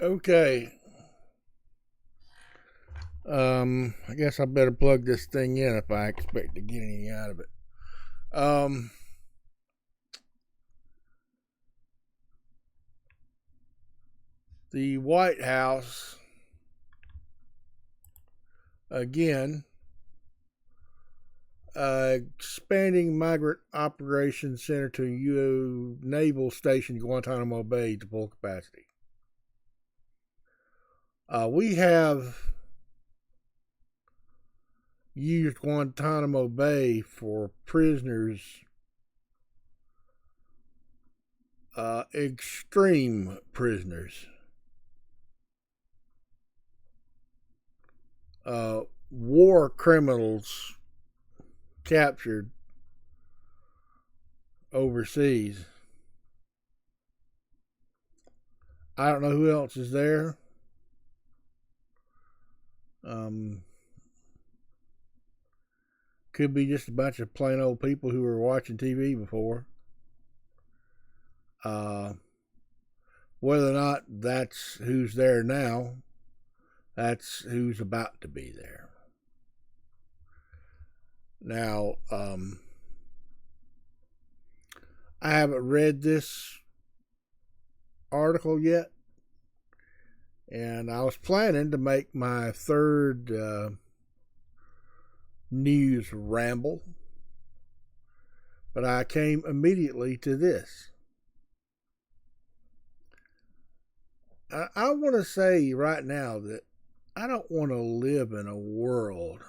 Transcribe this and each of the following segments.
Okay. I guess I better plug this thing in if I expect to get anything out of it. Um, the White House, again, expanding migrant operations center to naval station Guantanamo Bay to full capacity. We have used Guantanamo Bay for prisoners, extreme prisoners, war criminals captured overseas. I don't know who else is there. Could be just a bunch of plain old people who were watching TV before. Whether or not that's who's there now, that's who's about to be there. Now, I haven't read this article yet, and I was planning to make my third news ramble, but I came immediately to this. I want to say right now that I don't want to live in a world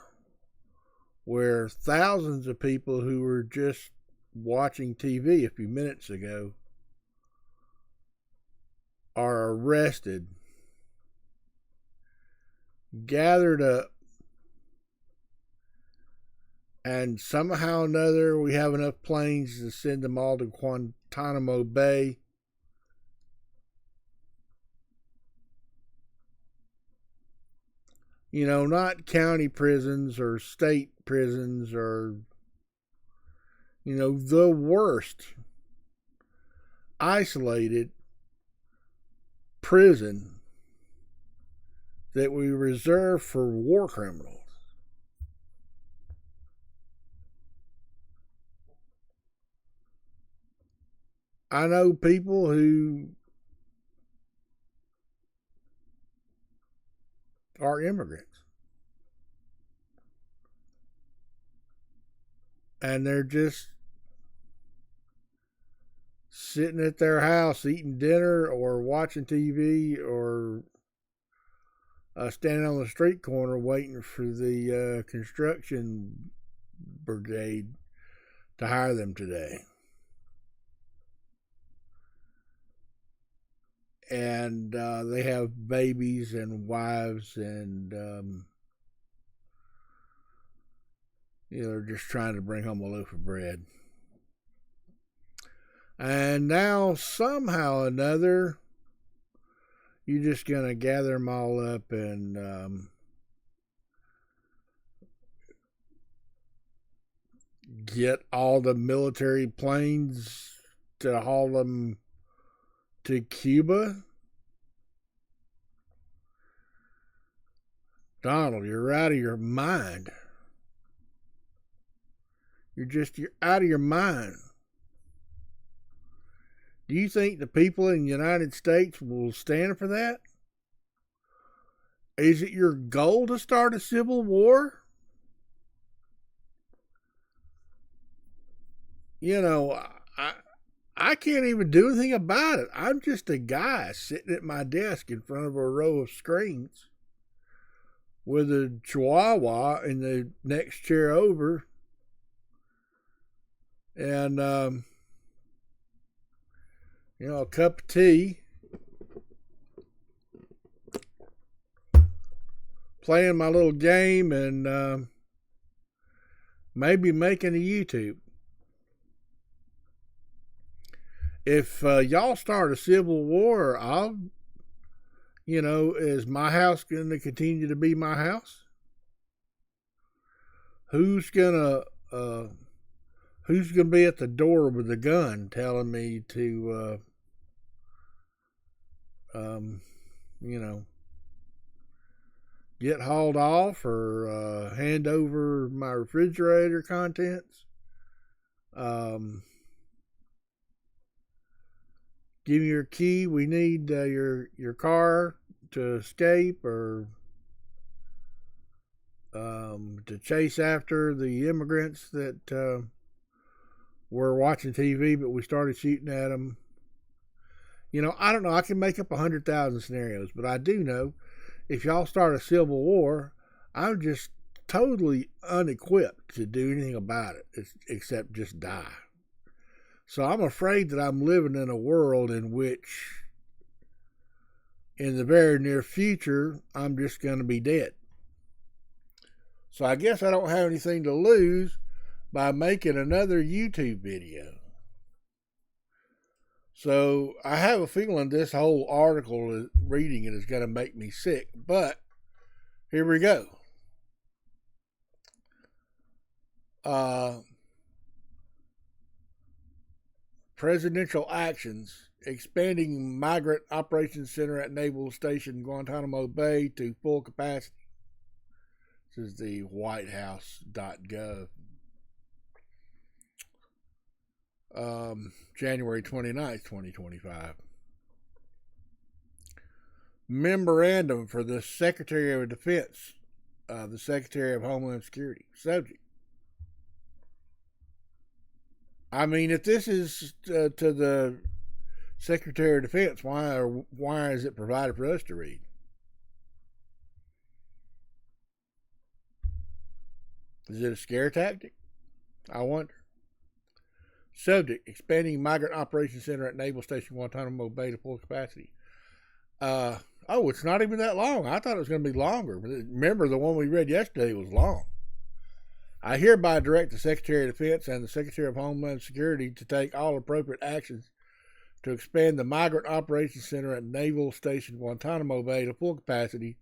where thousands of people who were just watching TV a few minutes ago are arrested, gathered up, and somehow or another we have enough planes to send them all to Guantanamo Bay. You know, not county prisons or state prisons or, the worst isolated prison that we reserve for war criminals. I know people who are immigrants, and they're just sitting at their house eating dinner or watching TV or standing on the street corner waiting for the construction brigade to hire them today. And they have babies and wives, and they're just trying to bring home a loaf of bread. And now somehow or another, you're just gonna gather them all up and get all the military planes to haul them to Cuba? Donald, you're out of your mind. You're out of your mind. Do you think the people in the United States will stand for that? Is it your goal to start a civil war? I can't even do anything about it. I'm just a guy sitting at my desk in front of a row of screens with a chihuahua in the next chair over, and a cup of tea, playing my little game, and maybe making a YouTube. If y'all start a civil war, is my house going to continue to be my house? Who's gonna be at the door with a gun telling me to you know, get hauled off or hand over my refrigerator contents. Give me your key. We need your car to escape or to chase after the immigrants that were watching TV, but we started shooting at them. You know, I don't know. I can make up 100,000 scenarios, but I do know if y'all start a civil war, I'm just totally unequipped to do anything about it except just die. So I'm afraid that I'm living in a world in which, in the very near future, I'm just going to be dead. So I guess I don't have anything to lose by making another YouTube video. So I have a feeling this whole article, reading it, is going to make me sick. But here we go. Presidential actions: expanding migrant operations center at Naval Station Guantanamo Bay to full capacity. This is the whitehouse.gov. January 29th, 2025. Memorandum for the Secretary of Defense, the Secretary of Homeland Security. Subject: I mean, if this is to the Secretary of Defense, why is it provided for us to read? Is it a scare tactic? I wonder. Subject: expanding migrant operations center at Naval Station Guantanamo Bay to full capacity. It's not even that long. I thought it was going to be longer. Remember, the one we read yesterday was long. I hereby direct the Secretary of Defense and the Secretary of Homeland Security to take all appropriate actions to expand the Migrant Operations Center at Naval Station Guantanamo Bay to full capacity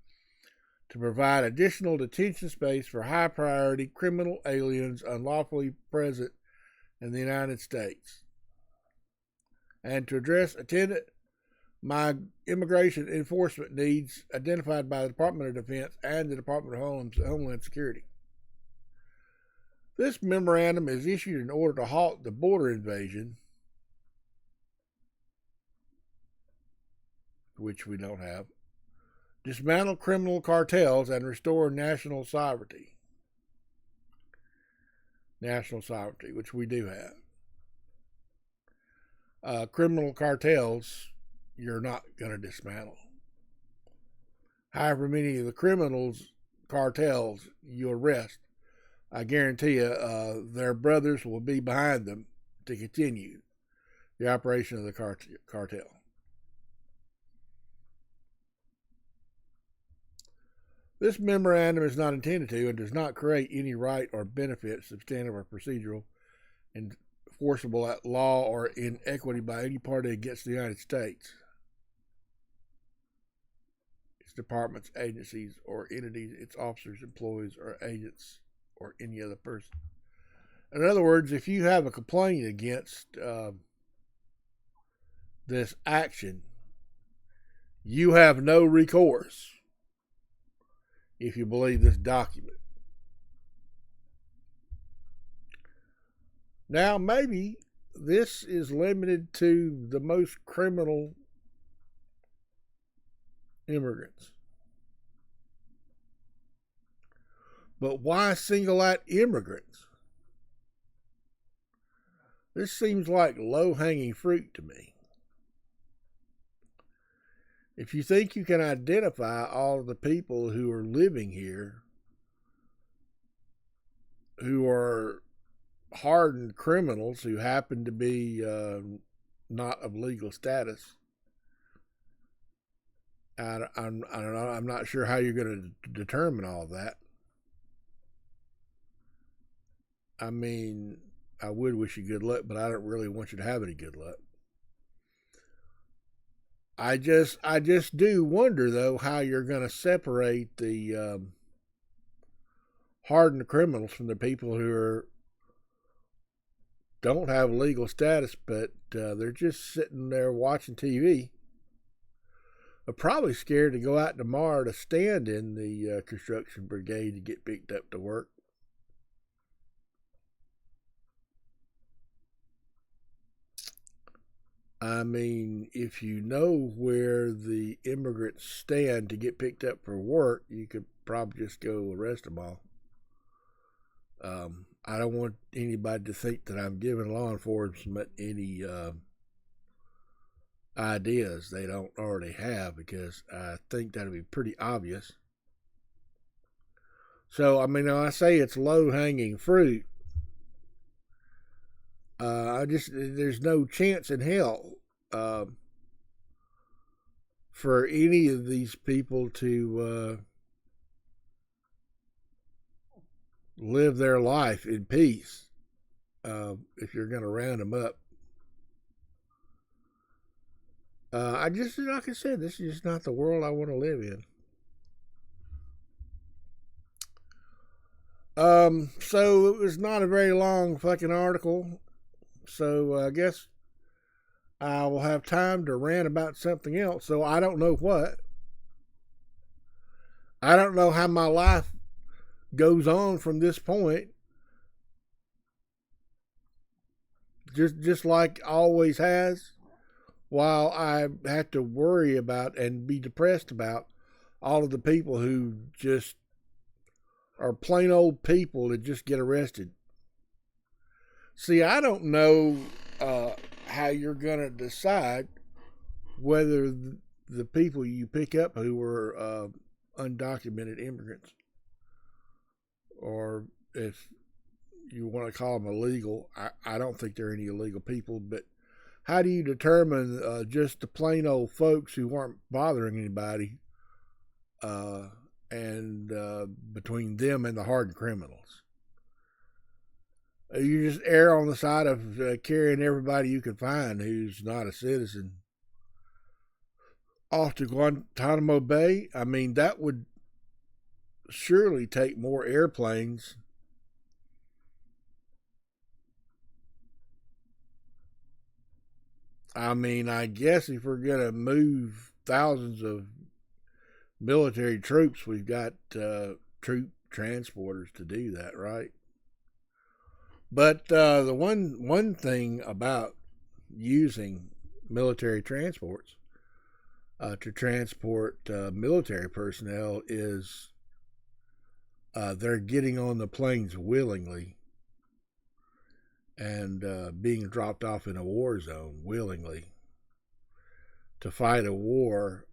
to provide additional detention space for high-priority criminal aliens unlawfully present in the United States, and to address attendant immigration enforcement needs identified by the Department of Defense and the Department of Homeland Security. This memorandum is issued in order to halt the border invasion, which we don't have, dismantle criminal cartels, and restore national sovereignty. National sovereignty, which we do have. Criminal cartels, you're not going to dismantle. However many of the cartels you arrest, I guarantee you their brothers will be behind them to continue the operation of the cartel. This memorandum is not intended to and does not create any right or benefit, substantive or procedural, enforceable at law or in equity by any party against the United States, its departments, agencies, or entities, its officers, employees, or agents, or any other person. In other words, if you have a complaint against this action, you have no recourse if you believe this document. Now, maybe this is limited to the most criminal immigrants. But why single out immigrants? This seems like low-hanging fruit to me. If you think you can identify all of the people who are living here, who are hardened criminals who happen to be not of legal status, I don't know. I'm not sure how you're going to determine all that. I mean, I would wish you good luck, but I don't really want you to have any good luck. I just do wonder, though, how you're going to separate the hardened criminals from the people who don't have legal status, but they're just sitting there watching TV, are probably scared to go out tomorrow to stand in the construction brigade to get picked up to work. I mean, if you know where the immigrants stand to get picked up for work, you could probably just go arrest them all. I don't want anybody to think that I'm giving law enforcement any ideas they don't already have, because I think that'd be pretty obvious. So, I mean, I say it's low hanging fruit. There's no chance in hell for any of these people to live their life in peace if you're going to round them up. Like I said, this is just not the world I want to live in. So it was not a very long fucking article. So I guess I will have time to rant about something else. So I don't know what. I don't know how my life goes on from this point. Just like always has. While I have to worry about and be depressed about all of the people who just are plain old people that just get arrested. See, I don't know how you're going to decide whether the people you pick up who are undocumented immigrants, or if you want to call them illegal. I don't think there are any illegal people, but how do you determine just the plain old folks who weren't bothering anybody and between them and the hardened criminals? You just err on the side of carrying everybody you can find who's not a citizen off to Guantanamo Bay. I mean, that would surely take more airplanes. I mean, I guess if we're going to move thousands of military troops, we've got troop transporters to do that, right? But the one thing about using military transports to transport military personnel is they're getting on the planes willingly and being dropped off in a war zone willingly to fight a war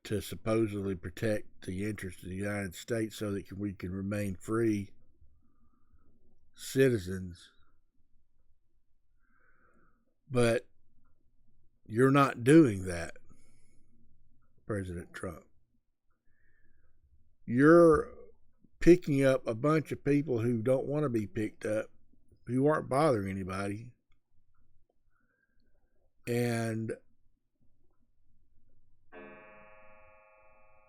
to supposedly protect the interests of the United States so that we can remain free citizens. But you're not doing that, President Trump. You're picking up a bunch of people who don't want to be picked up, who aren't bothering anybody, and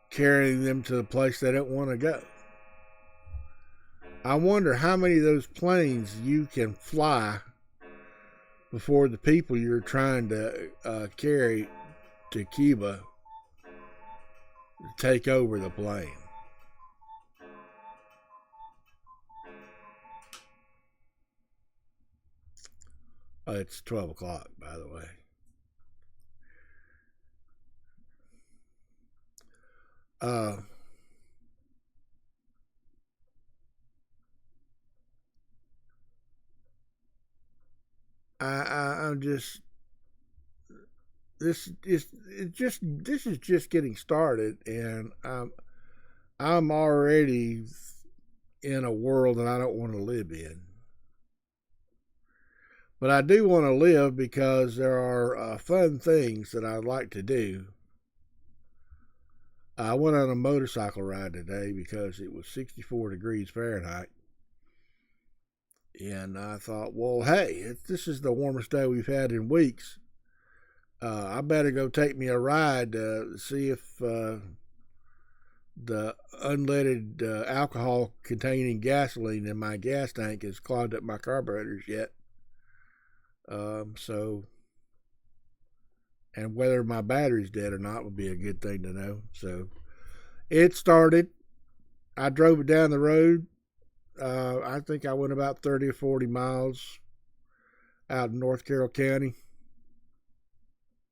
carrying them to the place they don't want to go. I wonder how many of those planes you can fly before the people you're trying to carry to Cuba take over the plane. It's 12 o'clock, by the way. I'm just this is just getting started, and I'm already in a world that I don't want to live in. But I do want to live because there are fun things that I'd like to do. I went on a motorcycle ride today because it was 64 degrees Fahrenheit. And I thought, well, hey, this is the warmest day we've had in weeks. I better go take me a ride to see if the unleaded alcohol containing gasoline in my gas tank has clogged up my carburetors yet. So And whether my battery's dead or not would be a good thing to know. So it started. I drove it down the road. I think I went about 30 or 40 miles out in North Carroll County,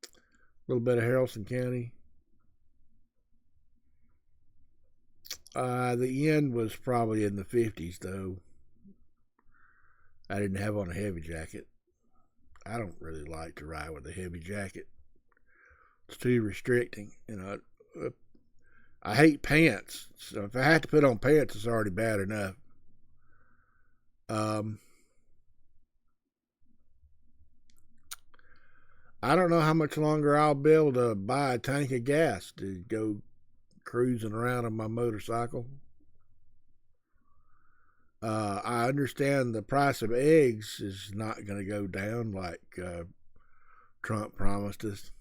a little bit of Haralson County. The end was probably in the 50s, though. I didn't have on a heavy jacket. I don't really like to ride with a heavy jacket. It's too restricting. I hate pants. So if I have to put on pants, it's already bad enough. I don't know how much longer I'll be able to buy a tank of gas to go cruising around on my motorcycle. I understand the price of eggs is not going to go down like Trump promised us.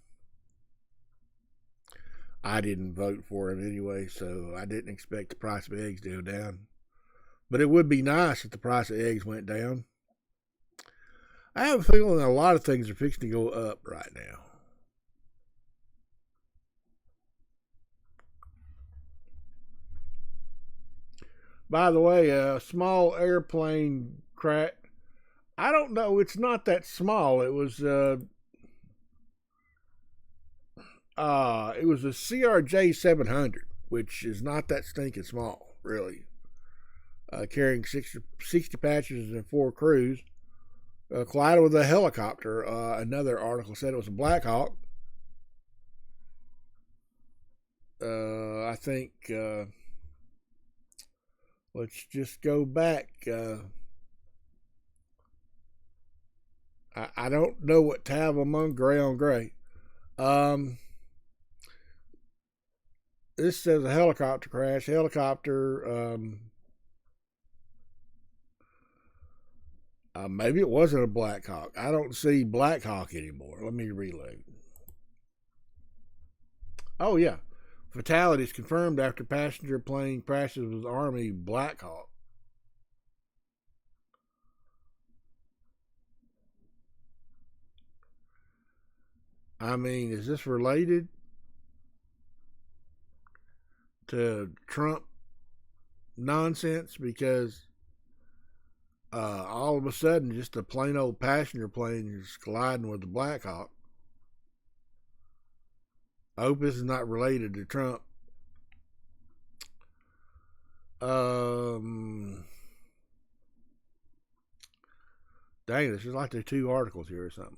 I didn't vote for him anyway, so I didn't expect the price of eggs to go down. But it would be nice if the price of eggs went down. I have a feeling that a lot of things are fixing to go up right now. By the way, a small airplane crash. I don't know. It's not that small. It was a CRJ 700, which is not that stinking small, really. Carrying 60 passengers and 4 crews. Collided with a helicopter. Another article said it was a Black Hawk. I think let's just go back. I don't know what tab I'm on, gray on gray. This says a helicopter crash. Helicopter. Maybe it wasn't a Black Hawk. I don't see Black Hawk anymore. Let me reload. Oh, yeah. Fatalities confirmed after passenger plane crashes with Army Black Hawk. I mean, is this related to Trump nonsense? Because all of a sudden, just a plain old passenger plane is colliding with the Black Hawk. I hope this is not related to Trump. Dang, this is like there are 2 articles here or something.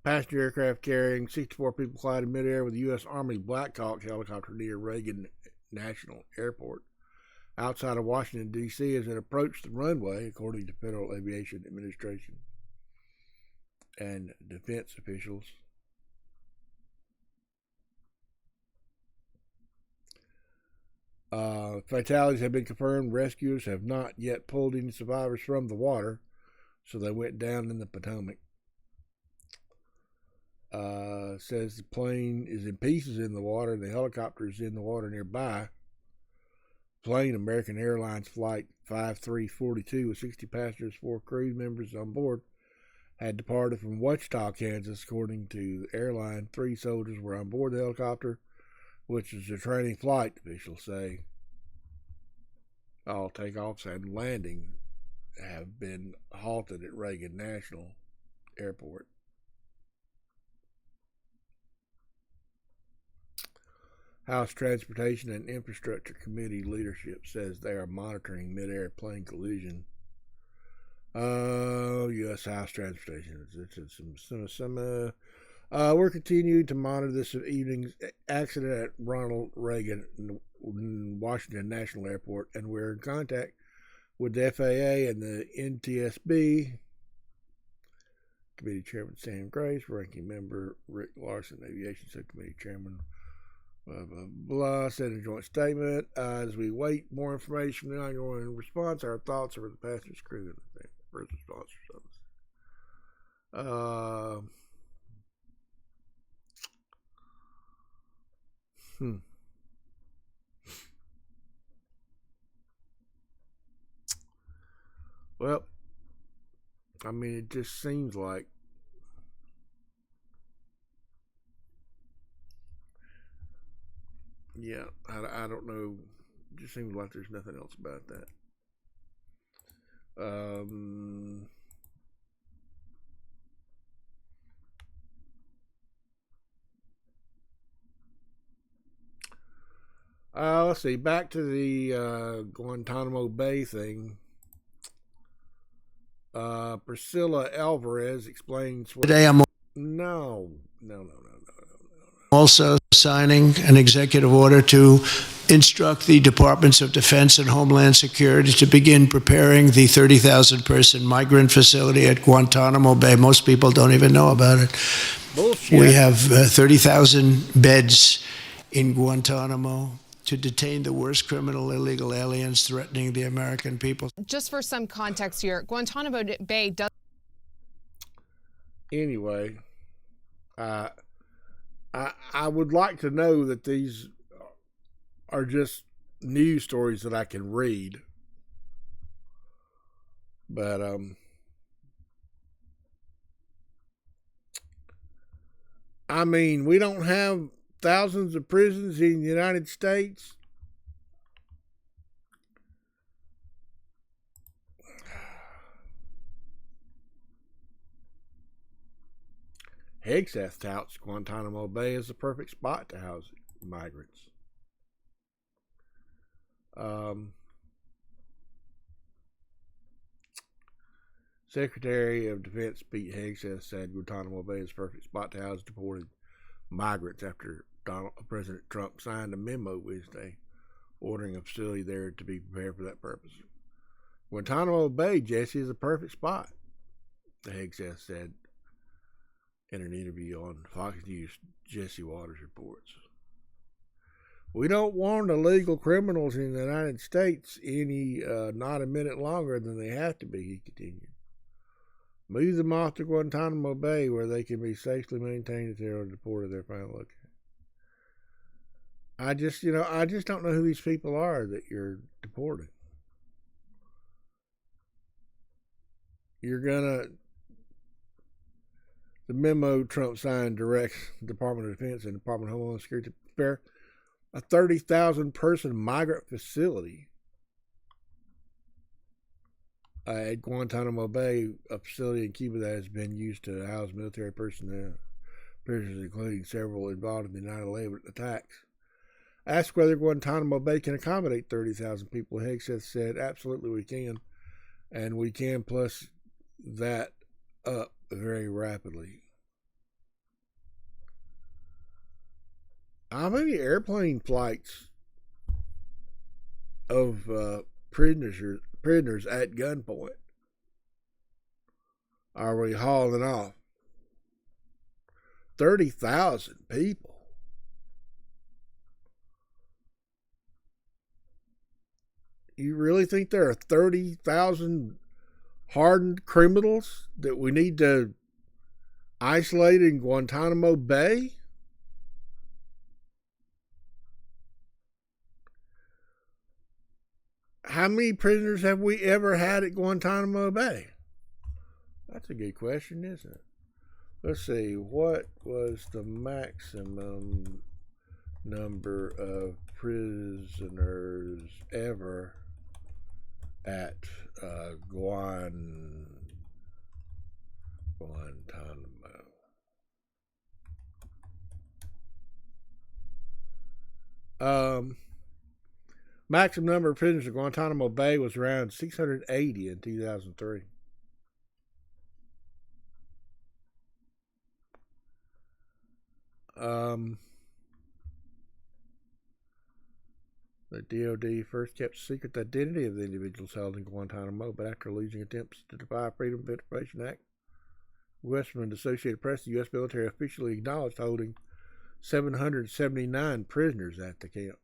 Passenger aircraft carrying 64 people collided midair with the U.S. Army Black Hawk helicopter near Reagan National Airport outside of Washington, D.C. as it approached the runway, according to Federal Aviation Administration and defense officials. Fatalities have been confirmed. Rescuers have not yet pulled any survivors from the water, so they went down in the Potomac. Says the plane is in pieces in the water and the helicopter is in the water nearby. Plane, American Airlines Flight 5342 with 60 passengers, 4 crew members on board, had departed from Wichita, Kansas. According to the airline, 3 soldiers were on board the helicopter, which is a training flight, officials say. All takeoffs and landings have been halted at Reagan National Airport. House Transportation and Infrastructure Committee leadership says they are monitoring mid-air plane collision. U.S. House Transportation. We're continuing to monitor this evening's accident at Ronald Reagan Washington National Airport, and we're in contact with the FAA and the NTSB. Committee Chairman Sam Grace, Ranking Member Rick Larson, Aviation Subcommittee Chairman blah, blah, blah, said in a joint statement. As we wait more information from the ongoing response, our thoughts are with the passengers, crew, and the first responders. Well, I mean, it just seems like Yeah, I don't know. It just seems like there's nothing else about that. Um, let's see. Back to the Guantanamo Bay thing. Priscilla Alvarez explains what. Today, I'm No. also signing an executive order to instruct the Departments of Defense and Homeland Security to begin preparing the 30,000 person migrant facility at Guantanamo Bay. Most people don't even know about it. Bullshit. We have 30,000 beds in Guantanamo to detain the worst criminal illegal aliens threatening the American people. Just for some context here, Guantanamo Bay does. Anyway, I would like to know that these are just news stories that I can read. But I mean, we don't have thousands of prisons in the United States. Hegseth touts Guantanamo Bay as the perfect spot to house migrants. Secretary of Defense Pete Hegseth said Guantanamo Bay is the perfect spot to house deported migrants after President Trump signed a memo Wednesday ordering a facility there to be prepared for that purpose. Guantanamo Bay, Jesse, is a perfect spot, Hegseth said in an interview on Fox News. Jesse Waters reports. We don't want illegal criminals in the United States not a minute longer than they have to be, he continued. Move them off to Guantanamo Bay where they can be safely maintained if they are deported to their final location. I just don't know who these people are that you're deporting. The memo Trump signed directs the Department of Defense and the Department of Homeland Security to prepare a 30,000 person migrant facility at Guantanamo Bay, a facility in Cuba that has been used to house military personnel, prisoners, including several involved in the 9/11 attacks. Asked whether Guantanamo Bay can accommodate 30,000 people, Hegseth said, absolutely we can, and we can plus that up very rapidly. How many airplane flights of prisoners at gunpoint are we hauling off? 30,000 people. You really think there are 30,000 hardened criminals that we need to isolate in Guantanamo Bay? How many prisoners have we ever had at Guantanamo Bay? That's a good question, isn't it? Let's see, what was the maximum number of prisoners ever at Guantanamo? Maximum number of prisoners at Guantanamo Bay was around 680 in 2003. The DOD first kept secret the identity of the individuals held in Guantanamo, but after losing attempts to defy Freedom of Information Act, Western and Associated Press, the U.S. military officially acknowledged holding 779 prisoners at the camp.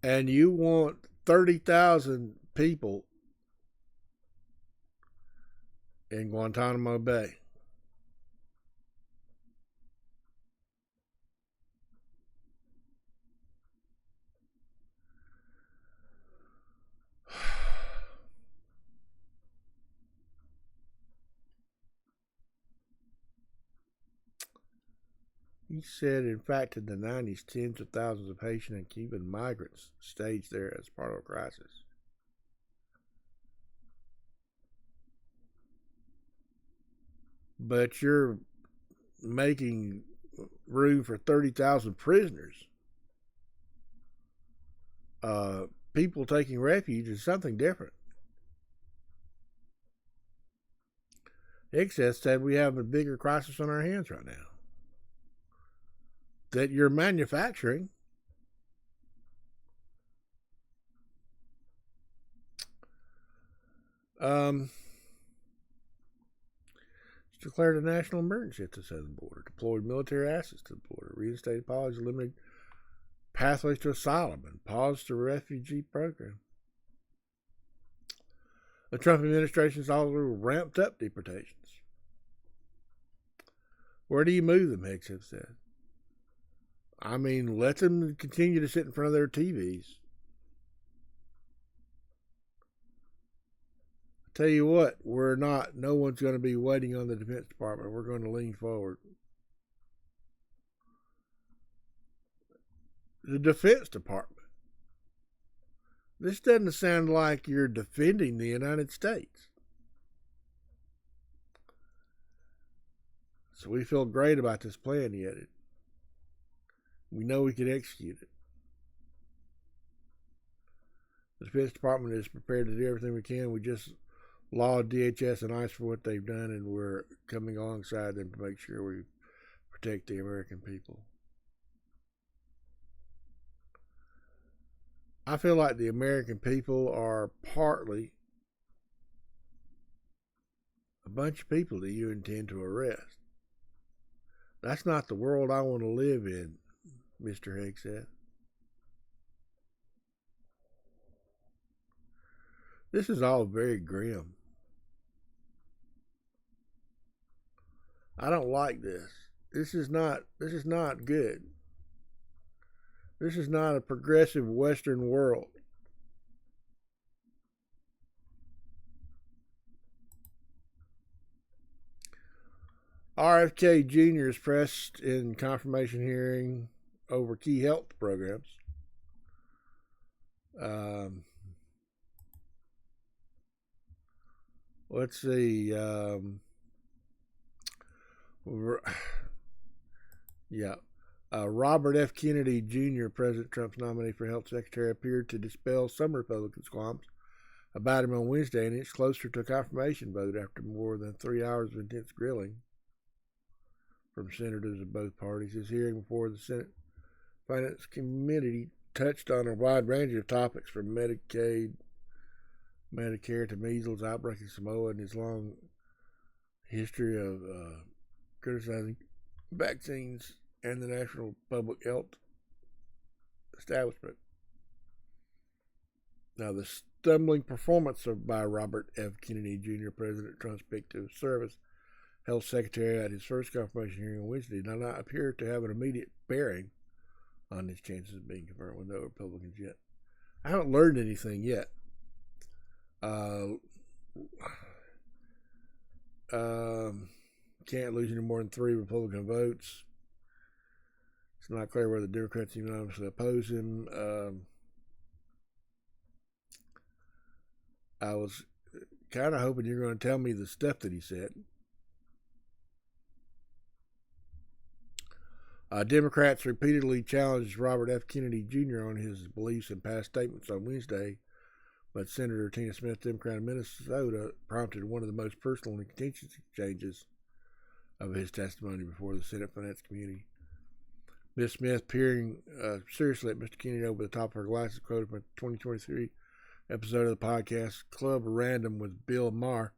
And you want 30,000 people in Guantanamo Bay. He said, in fact, in the 90s, tens of thousands of Haitian and Cuban migrants stayed there as part of a crisis. But you're making room for 30,000 prisoners. People taking refuge is something different. Excess said we have a bigger crisis on our hands right now. That you're manufacturing declared a national emergency at the southern border, deployed military assets to the border, reinstated policies limiting pathways to asylum, and paused the refugee program. The Trump administration has also ramped up deportations. Where do you move them, Hicks have said. I mean, let them continue to sit in front of their TVs. I tell you what, no one's going to be waiting on the Defense Department. We're going to lean forward. The Defense Department. This doesn't sound like you're defending the United States. So we feel great about this plan yet. We know we can execute it. The Defense Department is prepared to do everything we can. We just laud DHS and ICE for what they've done, and we're coming alongside them to make sure we protect the American people. I feel like the American people are partly a bunch of people that you intend to arrest. That's not the world I want to live in, Mr. Higgs said. This is all very grim. I don't like this. This is not good. This is not a progressive Western world. RFK Jr. is pressed in confirmation hearing over key health programs. Let's see. Robert F. Kennedy Jr., President Trump's nominee for health secretary, appeared to dispel some Republicans' qualms about him on Wednesday, and it's closer to a confirmation vote after more than 3 hours of intense grilling from senators of both parties. His hearing before the Senate Finance Committee touched on a wide range of topics from Medicaid, Medicare to measles, outbreak in Samoa, and his long history of criticizing vaccines and the National Public Health Establishment. Now, the stumbling performance by Robert F. Kennedy Jr., President Trump's pick to serve as Health Secretary at his first confirmation hearing on Wednesday, did not appear to have an immediate bearing on his chances of being confirmed with no Republicans yet. I haven't learned anything yet. Can't lose any more than 3 Republican votes. It's not clear whether the Democrats unanimously oppose him. I was kind of hoping you're going to tell me the stuff that he said. Democrats repeatedly challenged Robert F. Kennedy Jr. on his beliefs and past statements on Wednesday, but Senator Tina Smith, Democrat of Minnesota, prompted one of the most personal and contentious exchanges of his testimony before the Senate Finance Committee. Ms. Smith, peering seriously at Mr. Kennedy over the top of her glasses, quoted from a 2023 episode of the podcast Club Random with Bill Maher,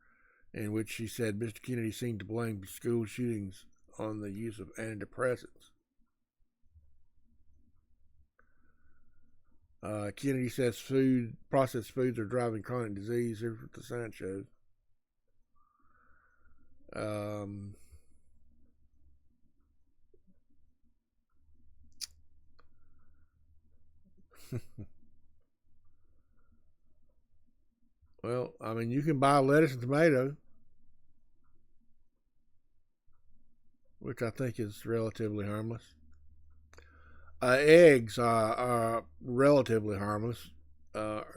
in which she said Mr. Kennedy seemed to blame school shootings on the use of antidepressants. Kennedy says processed foods are driving chronic disease. Here's what the science shows. Well, I mean, you can buy lettuce and tomato. which I think is relatively harmless. Eggs are relatively harmless.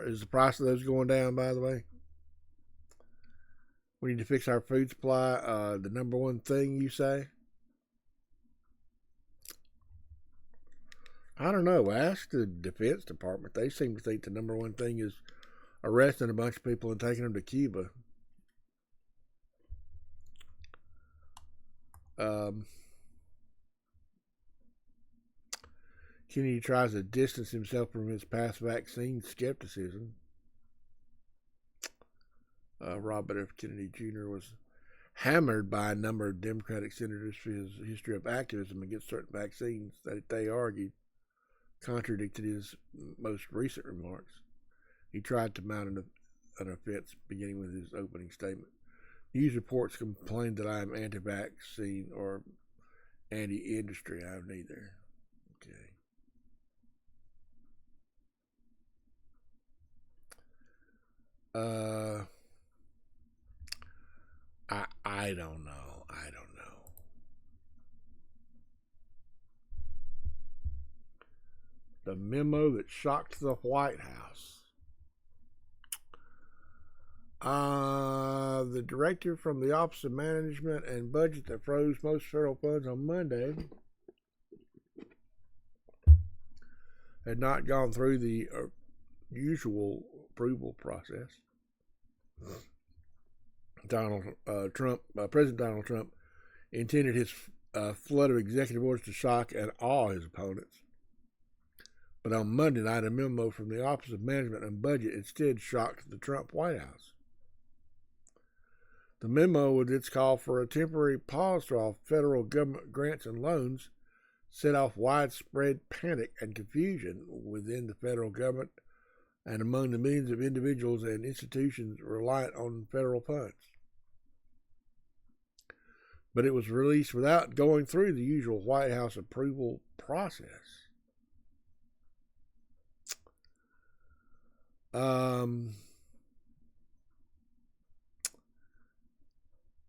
Is the price of those going down, by the way? We need to fix our food supply. The number one thing you say? I don't know. Ask the Defense Department. They seem to think the number one thing is arresting a bunch of people and taking them to Cuba. Kennedy tries to distance himself from his past vaccine skepticism. Robert F. Kennedy Jr. was hammered by a number of Democratic senators for his history of activism against certain vaccines that they argued contradicted his most recent remarks. He tried to mount an offense, beginning with his opening statement. News reports complained that I am anti-vaccine or anti-industry. I am neither. Okay. I don't know. The memo that shocked the White House. The director from the Office of Management and Budget that froze most federal funds on Monday had not gone through the usual approval process. President Donald Trump intended his flood of executive orders to shock and awe his opponents. But on Monday night, a memo from the Office of Management and Budget instead shocked the Trump White House. The memo, with its call for a temporary pause to all federal government grants and loans, set off widespread panic and confusion within the federal government and among the millions of individuals and institutions reliant on federal funds. But it was released without going through the usual White House approval process.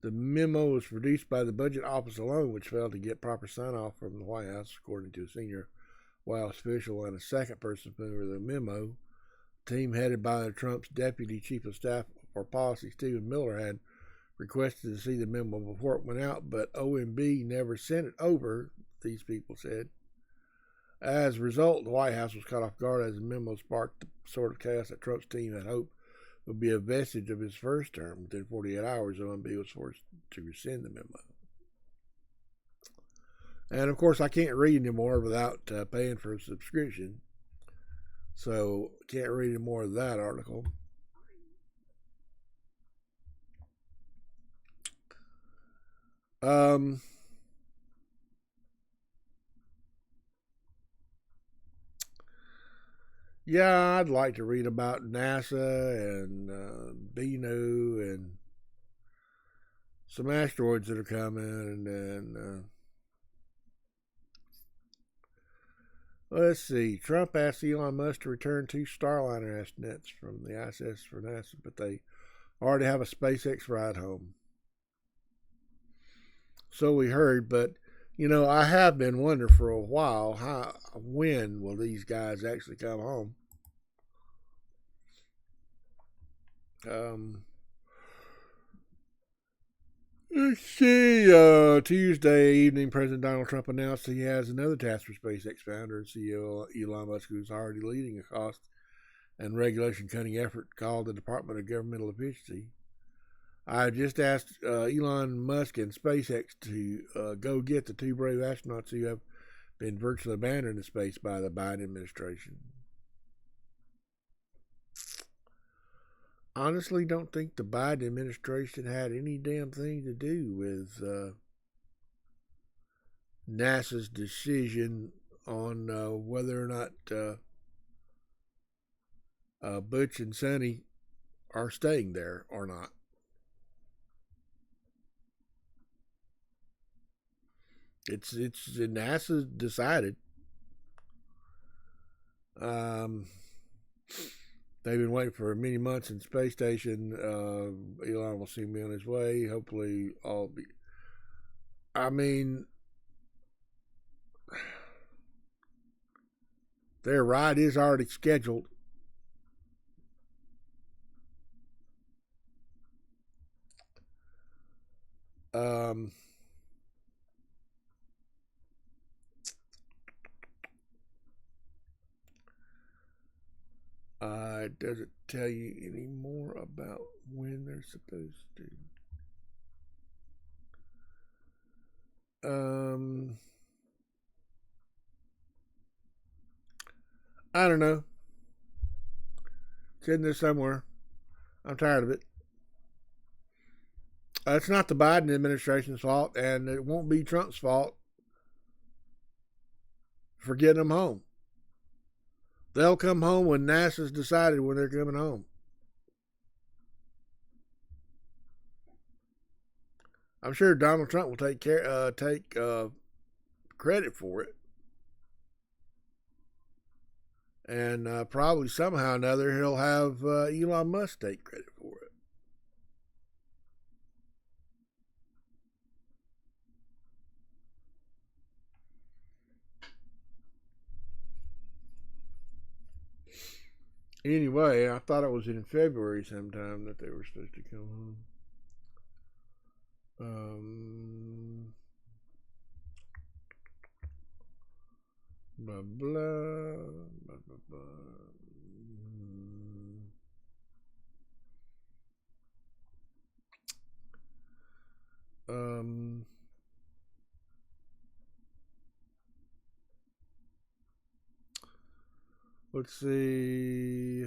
The memo was produced by the Budget Office alone, which failed to get proper sign-off from the White House, according to a senior White House official and a second person familiar with the memo. The team headed by Trump's Deputy Chief of Staff for Policy, Stephen Miller, had requested to see the memo before it went out, but OMB never sent it over, these people said. As a result, the White House was caught off guard as the memo sparked the sort of chaos that Trump's team had hoped would be a vestige of his first term. Within 48 hours, OMB was forced to rescind the memo. And of course, I can't read anymore without paying for a subscription. So, can't read any more of that article. Yeah, I'd like to read about NASA and Bennu and some asteroids that are coming. And let's see. Trump asked Elon Musk to return 2 Starliner astronauts from the ISS for NASA, but they already have a SpaceX ride home. So we heard, but you know, I have been wondering for a while, when will these guys actually come home? Let's see. Tuesday evening, President Donald Trump announced he has another task for SpaceX founder and CEO Elon Musk, who's already leading a cost and regulation-cutting effort called the Department of Governmental Efficiency. I just asked Elon Musk and SpaceX to go get the 2 brave astronauts who have been virtually abandoned in space by the Biden administration. Honestly, don't think the Biden administration had any damn thing to do with NASA's decision on whether or not Butch and Sonny are staying there or not. It's NASA decided. They've been waiting for many months in space station. Elon will soon be on his way. Hopefully, I mean, their ride is already scheduled. Um, does it tell you any more about when they're supposed to? I don't know. It's in there somewhere. I'm tired of it. It's not the Biden administration's fault, and it won't be Trump's fault for getting them home. They'll come home when NASA's decided when they're coming home. I'm sure Donald Trump will take credit for it, and probably somehow or another he'll have Elon Musk take credit for it. Anyway, I thought it was in February sometime that they were supposed to come home. Blah, blah, blah, blah, blah. Let's see.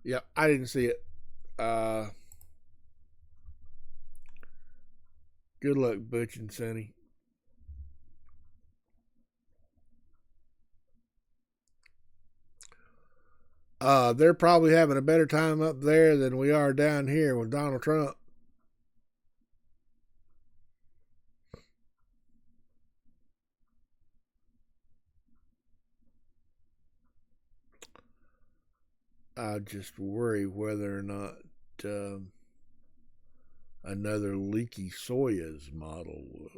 Yeah, I didn't see it. Good luck, Butch and Sonny. They're probably having a better time up there than we are down here with Donald Trump. I just worry whether or not another leaky Soyuz module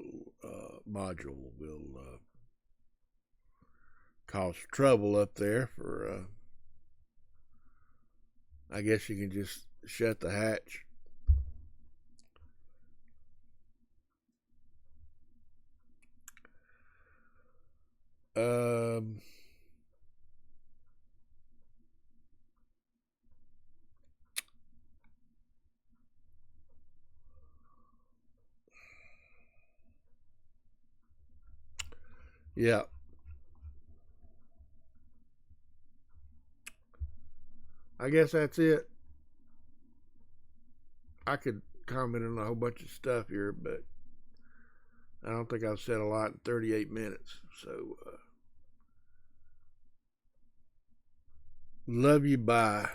will cause trouble up there. For I guess you can just shut the hatch. Yeah. I guess that's it. I could comment on a whole bunch of stuff here, but I don't think I've said a lot in 38 minutes. So, love you. Bye.